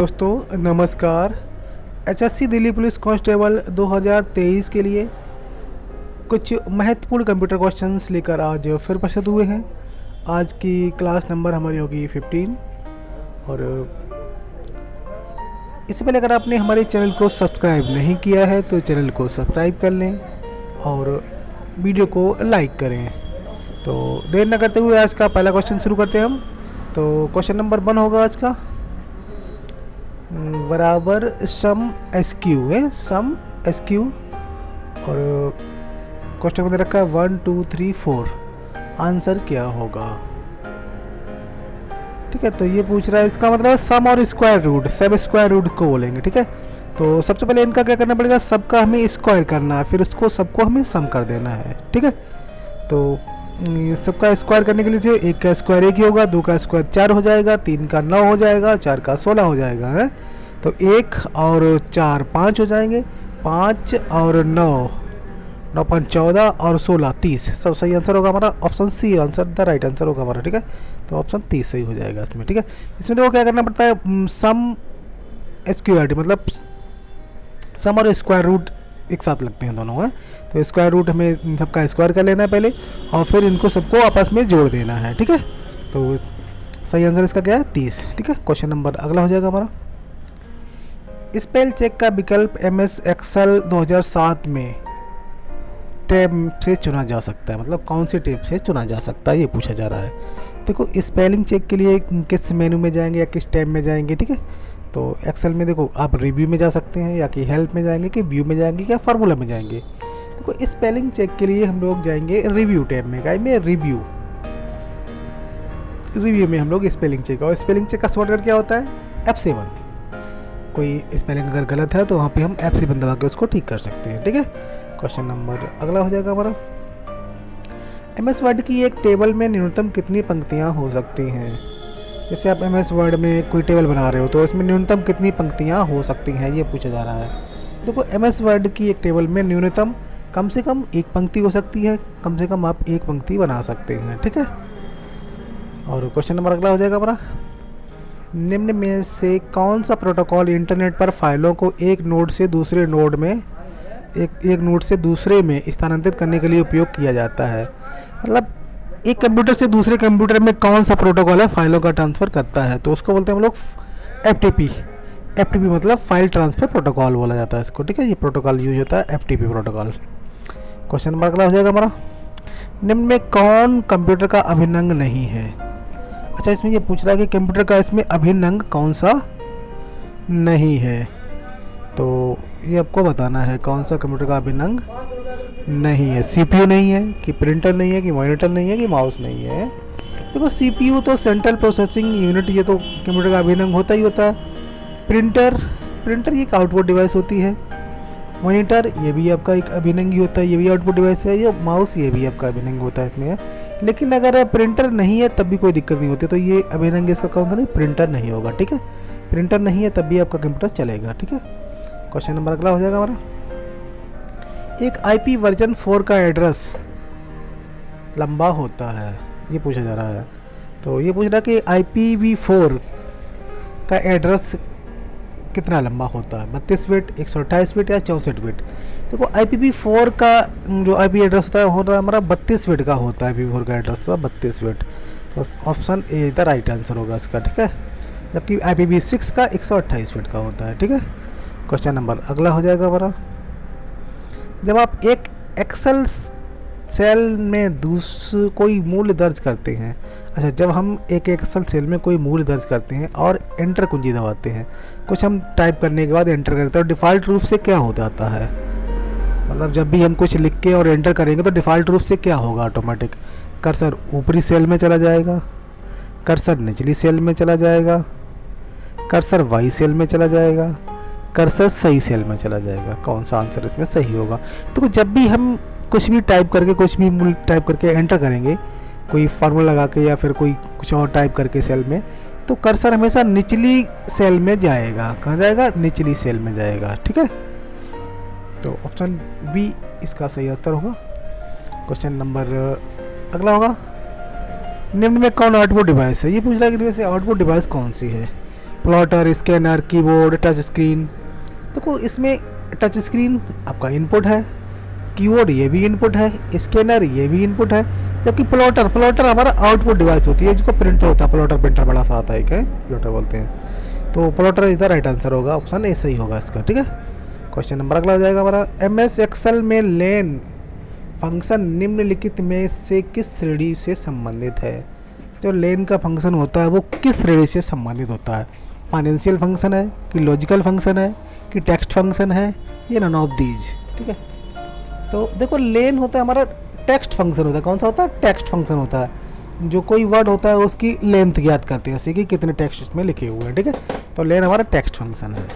दोस्तों नमस्कार। SSC Delhi police constable 2023 के लिए कुछ महत्वपूर्ण कंप्यूटर क्वेश्चंस लेकर आज फिर उपस्थित हुए हैं। आज की क्लास नंबर हमारी होगी 15। और इससे पहले अगर आपने हमारे चैनल को सब्सक्राइब नहीं किया है तो चैनल को सब्सक्राइब कर लें और वीडियो को लाइक करें। तो देर न करते हुए आज का पहला क्वेश्चन शुरू करते हैं हम। तो क्वेश्चन नंबर 1 होगा आज का, बराबर सम एसक्यू है, सम एसक्यू। और क्वेश्चन में दे रखा है 1 2 3 4, आंसर क्या होगा। ठीक है, तो ये पूछ रहा है, इसका मतलब है सम और स्क्वायर रूट, सब स्क्वायर रूट को बोलेंगे। ठीक है, तो सबसे पहले इनका क्या करना पड़ेगा, सबका हमें स्क्वायर करना है, फिर उसको सबको हमें सम कर देना है। ठीक है, तो सबका स्क्वायर करने के लिए एक का स्क्वायर 1 ही होगा, 2 का स्क्वायर 4 हो जाएगा, 3 का 9 हो जाएगा, 4 का 16 हो जाएगा है। तो 1 और 4 5 हो जाएंगे, 5 और 9 9 5 14 और 16 30। सब सही आंसर होगा हमारा, option C answer the right answer होगा हमारा। ठीक है, तो ऑप्शन 30 सही हो जाएगा इसमें। ठीक है, इसमें देखो क्या करना पड़ता है, सम स्क्वायर मतलब सम और स्क्वायर रूट एक साथ लगते हैं दोनों है। तो स्क्वायर रूट हमें सबका स्क्वायर कर लेना है पहले और फिर इनको सबको आपस में जोड़ देना है। ठीक है, तो सही आंसर इसका क्या है 30। ठीक है, क्वेश्चन नंबर अगला हो जाएगा हमारा, स्पेल चेक का विकल्प MS एक्सेल 2007 में टैब से चुना जा सकता है, मतलब कौन से टैब से चुना जा सकता है ये पूछा जा रहा है। देखो स्पेलिंग चेक के लिए किस मेनू में जाएंगे या किस टैब में जाएंगे। ठीक है, तो एक्सेल में देखो आप रिव्यू में जा सकते हैं या कि हेल्प में जाएंगे कि व्यू में जाएंगे या फार्मूला में जाएंगे। देखो स्पेलिंग चेक के लिए हम लोग जाएंगे रिव्यू टैब में, गाइस में रिव्यू में हम लोग स्पेलिंग चेक, और स्पेलिंग चेक का शॉर्टकट क्या होता है F7। कोई स्पेलिंग अगर गलत है तो वहाँ पे हम F7 दबा के उसको ठीक कर सकते हैं। ठीक है, क्वेश्चन नंबर अगला हो जाएगा हमारा, MS वर्ड की एक टेबल में न्यूनतम कितनी पंक्तियाँ हो सकती हैं। जैसे आप MS वर्ड में कोई टेबल बना रहे हो तो इसमें न्यूनतम कितनी पंक्तियाँ हो सकती हैं ये पूछा जा रहा है। देखो MS वर्ड की एक टेबल में न्यूनतम कम से कम एक पंक्ति हो सकती है, कम से कम आप एक पंक्ति बना सकते हैं। ठीक है, और क्वेश्चन नंबर अगला हो जाएगा हमारा, निम्न में से कौन सा प्रोटोकॉल इंटरनेट पर फाइलों को एक नोड से दूसरे नोड में एक नोड से दूसरे में स्थानांतरित करने के लिए उपयोग किया जाता है। मतलब एक कंप्यूटर से दूसरे कंप्यूटर में कौन सा प्रोटोकॉल है फाइलों का ट्रांसफ़र करता है, तो उसको बोलते हैं हम लोग FTP मतलब फाइल ट्रांसफ़र प्रोटोकॉल बोला जाता है इसको। ठीक है, ये प्रोटोकॉल यूज होता है FTP प्रोटोकॉल। क्वेश्चन नंबर अगला हो जाएगा हमारा, निम्न में कौन कंप्यूटर का अभिन्न अंग नहीं है। अच्छा, इसमें ये पूछ रहा है कि कंप्यूटर का इसमें अभिन्न अंग कौन सा नहीं है, तो ये आपको बताना है कौन सा कंप्यूटर का अभिन्न अंग नहीं है। CPU नहीं है कि प्रिंटर नहीं है कि मॉनिटर नहीं है कि माउस नहीं है। देखो CPU तो सेंट्रल प्रोसेसिंग यूनिट, ये तो कंप्यूटर का अभिन्न अंग होता ही होता है। प्रिंटर ये एक आउटपुट डिवाइस होती है। मॉनिटर ये भी आपका एक अभिन्न अंग ही होता है, ये भी आउटपुट डिवाइस है। ये माउस ये भी आपका अभिन्न अंग होता है इसमें। लेकिन अगर प्रिंटर नहीं है तब भी कोई दिक्कत नहीं होती, तो ये अभिन्न अंग इसका कौन सा नहीं, प्रिंटर नहीं होगा। ठीक है, प्रिंटर नहीं है तब भी आपका कंप्यूटर चलेगा। ठीक है, क्वेश्चन नंबर अगला हो जाएगा हमारा, एक IP वर्जन 4 का एड्रेस लंबा होता है, ये पूछा जा रहा है। तो ये पूछ रहा है कि IPv4 का एड्रेस कितना लंबा होता है, 32 बिट, 128 बिट या 64 बिट। देखो IPv4 का जो IP एड्रेस होता है हमारा 32 बिट का होता है। IPv4 का एड्रेस होता है 32 बिट, तो option A the right answer होगा इसका। ठीक है, जबकि IPv6 का 128 बिट का होता है। ठीक है, क्वेश्चन नंबर अगला हो जाएगा हमारा, जब आप एक एक्सेल सेल में कोई मूल्य दर्ज करते हैं। अच्छा, जब हम एक एक्सेल सेल में कोई मूल्य दर्ज करते हैं और एंटर कुंजी दबाते हैं, कुछ हम टाइप करने के बाद एंटर करते हैं, और डिफ़ॉल्ट रूप से क्या हो जाता है, मतलब जब भी हम कुछ लिख के और एंटर करेंगे तो डिफ़ॉल्ट रूप से क्या होगा, ऑटोमेटिक कर्सर ऊपरी सेल में चला जाएगा, कर्सर निचली सेल में चला जाएगा, कर्सर वाई सेल में चला जाएगा, कर्सर सही सेल में चला जाएगा। कौन सा आंसर इसमें सही होगा। तो जब भी हम कुछ भी टाइप करके, कुछ भी मूल्य टाइप करके एंटर करेंगे, कोई फार्मूला लगा के या फिर कोई कुछ और टाइप करके सेल में, तो कर्सर हमेशा निचली सेल में जाएगा। कहाँ जाएगा, निचली सेल में जाएगा। ठीक है, तो ऑप्शन बी इसका सही उत्तर होगा। क्वेश्चन नंबर अगला होगा, निम्न में कौन आउटपुट डिवाइस है। ये पूछ रहा है कि वैसे आउटपुट डिवाइस कौन सी है। Plotter, scanner, keyboard, touch screen. देखो इसमें टच स्क्रीन आपका इनपुट है, कीबोर्ड ये भी इनपुट है, स्कैनर ये भी इनपुट है, जबकि प्लॉटर हमारा आउटपुट डिवाइस होती है, जिसको प्रिंटर होता है। प्लॉटर प्रिंटर बड़ा सा आता है, क्या प्लॉटर बोलते हैं। तो प्लॉटर इधर राइट आंसर होगा, ऑप्शन ए सही होगा इसका, ठीक है। क्वेश्चन नंबर अगला हो जाएगा हमारा, MS एक्सेल में लेन फंक्शन निम्नलिखित में से किस श्रेणी से संबंधित है। जो लेन का फंक्शन होता है वो किस श्रेणी से संबंधित होता है, फाइनेंशियल फंक्शन है कि लॉजिकल फंक्शन है कि टेक्स्ट फंक्शन है, ये नन ऑफ दीज, ठीक है। तो देखो लेन होता है हमारा टेक्स्ट फंक्शन होता है। कौन सा होता है, टेक्स्ट फंक्शन होता है। जो कोई वर्ड होता है उसकी लेंथ ज्ञात करते हैं, जैसे कि कितने टेक्स्ट इसमें लिखे हुए हैं, ठीक है। तो लेन हमारा टेक्स्ट फंक्शन है।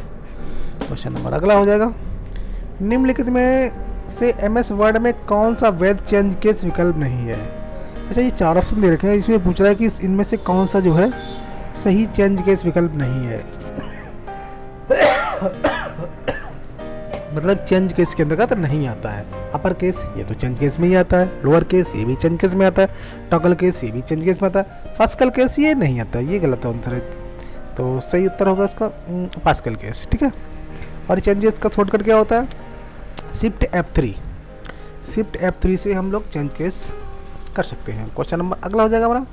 क्वेश्चन नंबर अगला हो जाएगा, निम्नलिखित में से MS वर्ड में कौन सा वैध चेंज केस विकल्प नहीं है। अच्छा, ये 4 ऑप्शन दे रखे हैं, इसमें पूछ रहा है कि इनमें से कौन सा जो है सही चेंज केस विकल्प नहीं है। मतलब चेंज केस के अंतर्गत नहीं आता है। अपर केस ये तो चेंज केस में ही आता है, लोअर केस ये भी चेंज केस में आता है, टॉगल केस ये भी चेंज केस में आता है, पास्कल केस ये नहीं आता है, ये गलत आंसर है। तो सही उत्तर होगा इसका पास्कल केस, ठीक है। और चेंज केस का शॉर्टकट क्या होता है, शिफ्ट F3 से हम लोग चेंज केस कर सकते हैं। क्वेश्चन नंबर अगला हो जाएगा हमारा,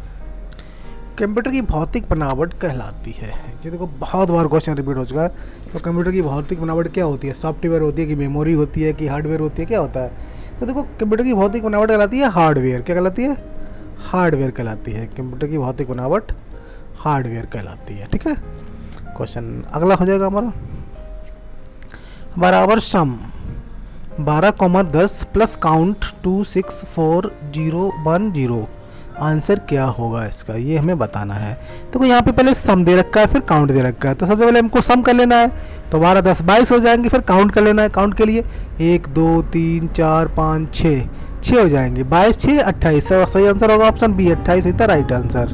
कंप्यूटर की भौतिक बनावट कहलाती है। जी देखो बहुत बार क्वेश्चन रिपीट हो चुका है। तो कंप्यूटर की भौतिक बनावट क्या होती है, सॉफ्टवेयर होती है कि मेमोरी होती है कि हार्डवेयर होती है, क्या होता है। तो देखो कंप्यूटर की भौतिक बनावट कहलाती है हार्डवेयर। क्या कहलाती है, हार्डवेयर कहलाती है। कंप्यूटर की भौतिक बनावट हार्डवेयर कहलाती है, ठीक है। क्वेश्चन अगला हो जाएगा हमारा, बराबर सम 12,10 प्लस काउंट 2 6 4 0 1 0, आंसर क्या होगा इसका, ये हमें बताना है। तो यहाँ पे पहले सम दे रखा है, फिर काउंट दे रखा है। तो सबसे पहले हमको सम कर लेना है, तो 12 10 22 हो जाएंगे। फिर काउंट कर लेना है, काउंट के लिए 1 2 3 4 5 6 हो जाएंगे। 22 6 28, सही आंसर होगा ऑप्शन बी 28 इतना राइट आंसर,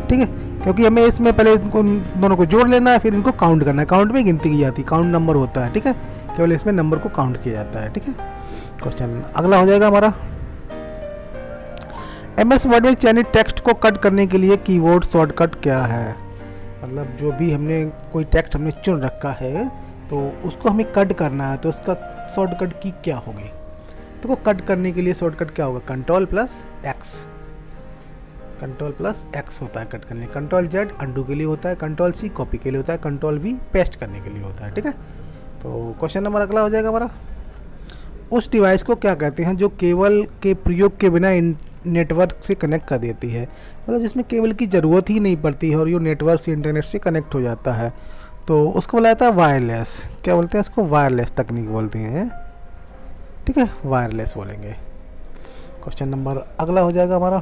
ठीक है। क्योंकि हमें इसमें पहले इनको दोनों को जोड़ लेना है, फिर इनको काउंट करना है। काउंट में गिनती की जाती है, काउंट नंबर होता है, ठीक है। केवल इसमें नंबर को काउंट किया जाता है, ठीक है। क्वेश्चन अगला हो जाएगा हमारा, MS वर्ड में चयनित टेक्स्ट को कट करने के लिए कीबोर्ड शॉर्टकट क्या है। मतलब जो भी हमने कोई टेक्स्ट हमने चुन रखा है तो उसको हमें कट करना है, तो उसका शॉर्टकट की क्या होगी। तो वो कट करने के लिए शॉर्टकट क्या होगा, कंट्रोल प्लस एक्स होता है कट करने। कंट्रोल Z अंडू के लिए होता है, कंट्रोल C कॉपी के लिए होता है, कंट्रोल V पेस्ट करने के लिए होता है, ठीक है। तो क्वेश्चन नंबर अगला हो जाएगा हमारा, उस डिवाइस को क्या कहते हैं जो केबल के प्रयोग के बिना नेटवर्क से कनेक्ट कर देती है। मतलब जिसमें केबल की ज़रूरत ही नहीं पड़ती है और ये नेटवर्क से इंटरनेट से कनेक्ट हो जाता है, तो उसको बोला जाता है वायरलेस। क्या बोलते हैं इसको, वायरलेस तकनीक बोलते हैं, ठीक है, वायरलेस बोलेंगे। क्वेश्चन नंबर अगला हो जाएगा हमारा,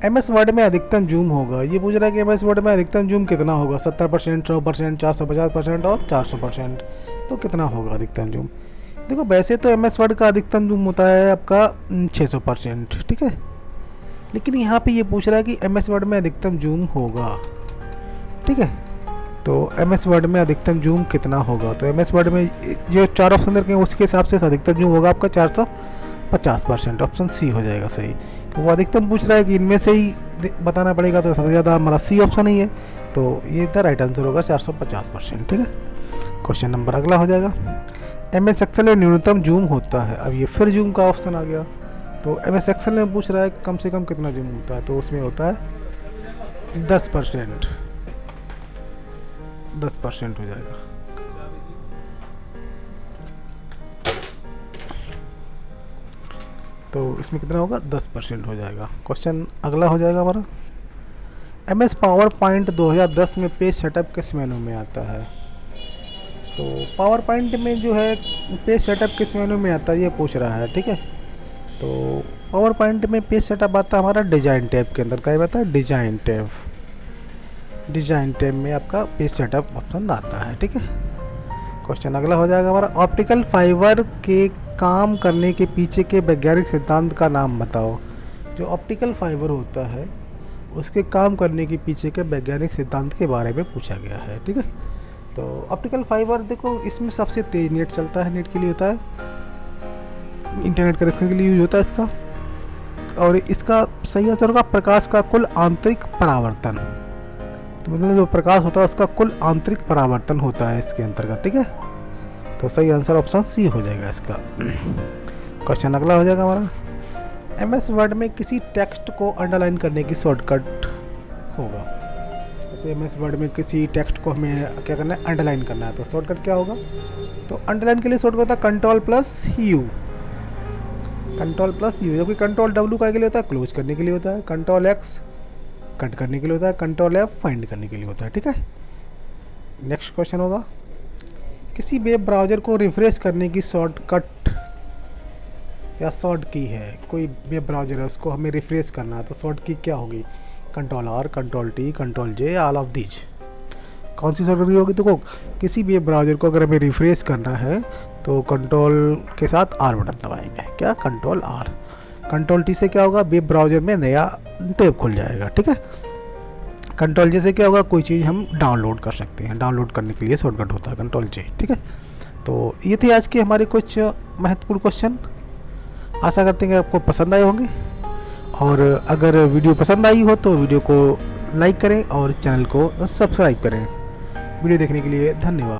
MS वर्ड में अधिकतम जूम होगा। ये पूछ रहा है कि MS वर्ड में अधिकतम जूम कितना होगा, 70%, 100%, 450% और 400%। तो कितना होगा अधिकतम जूम। देखो वैसे तो MS वर्ड का अधिकतम जूम होता है आपका 600%, ठीक है। लेकिन यहाँ पे ये पूछ रहा है कि MS वर्ड में अधिकतम जूम होगा, ठीक है। तो MS वर्ड में अधिकतम जूम कितना होगा, तो MS वर्ड में जो 4 ऑप्शन रखे हैं उसके हिसाब से अधिकतम जूम होगा आपका 450%, ऑप्शन सी हो जाएगा सही। तो वो अधिकतम पूछ रहा है कि इनमें से ही बताना पड़ेगा, तो सबसे ज़्यादा हमारा सी ऑप्शन ही है, तो ये द राइट आंसर होगा 450%, ठीक है। क्वेश्चन नंबर अगला हो जाएगा, MS एक्सेल में न्यूनतम जूम होता है। अब ये फिर जूम का ऑप्शन आ गया, तो MS एक्सेल में पूछ रहा है कम से कम कितना जूम होता है, तो उसमें होता है 10%, 10% हो जाएगा। तो इसमें कितना होगा, 10% हो जाएगा। क्वेश्चन अगला हो जाएगा हमारा, MS पावर पॉइंट 2010 में पेज सेटअप किस मेनू में आता है। तो पावर पॉइंट में जो है पेज सेटअप किस मेनू में आता है ये पूछ रहा है, ठीक है। तो पावर पॉइंट में पेज सेटअप आता है हमारा डिजाइन टैब के अंदर। क्या आता है, डिजाइन टैब। डिजाइन टैब में आपका पेज सेटअप ऑप्शन आता है, ठीक है। क्वेश्चन अगला हो जाएगा हमारा, ऑप्टिकल फाइबर के काम करने के पीछे के वैज्ञानिक सिद्धांत का नाम बताओ। जो ऑप्टिकल फाइबर होता है उसके काम करने के पीछे के वैज्ञानिक सिद्धांत के बारे में पूछा गया है, ठीक है। तो ऑप्टिकल फाइबर देखो इसमें सबसे तेज नेट चलता है, नेट के लिए होता है, इंटरनेट कनेक्शन के लिए यूज होता है इसका। और इसका सही आंसर होगा प्रकाश का कुल आंतरिक परावर्तन। तो मतलब जो प्रकाश होता है उसका कुल आंतरिक परावर्तन होता है इसके अंतर्गत, ठीक है। तो सही आंसर ऑप्शन सी हो जाएगा इसका। क्वेश्चन अगला हो जाएगा हमारा, एमएस वर्ड में किसी टेक्स्ट को अंडरलाइन करने की शॉर्टकट होगा। जैसे एमएस वर्ड में किसी टेक्स्ट को हमें क्या करना है, अंडरलाइन करना है, तो शॉर्टकट क्या होगा। तो अंडरलाइन के लिए शॉर्टकट होता है control plus you, control plus you, जबकि कंट्रोल डब्ल्यू का के लिए होता है क्लोज करने के लिए होता है, कंट्रोल एक्स कट करने के लिए होता है, कंट्रोल एफ फाइंड करने के लिए होता है, ठीक है। नेक्स्ट क्वेश्चन होगा, किसी वेब ब्राउज़र को रिफ्रेश करने की शॉर्टकट या शॉर्ट की है। कोई वेब ब्राउज़र है उसको हमें रिफ्रेश करना है, तो शॉर्ट की क्या होगी, control R, control T, control J, all of these. कौन सी शॉर्टकट की होगी, तो किसी वेब ब्राउज़र को अगर हमें रिफ्रेश करना है तो कंट्रोल के साथ आर बटन दबाएंगे, क्या, कंट्रोल आर। कंट्रोल टी से क्या होगा, वेब ब्राउज़र में नया टैब खुल जाएगा, ठीक है। कंट्रोल जे से क्या होगा, कोई चीज़ हम डाउनलोड कर सकते हैं, डाउनलोड करने के लिए शॉर्टकट होता है कंट्रोल जे, ठीक है। तो ये थे आज के हमारे कुछ महत्वपूर्ण क्वेश्चन। आशा करते हैं कि आपको पसंद आए होंगे, और अगर वीडियो पसंद आई हो तो वीडियो को लाइक करें और चैनल को सब्सक्राइब करें। वीडियो देखने के लिए धन्यवाद।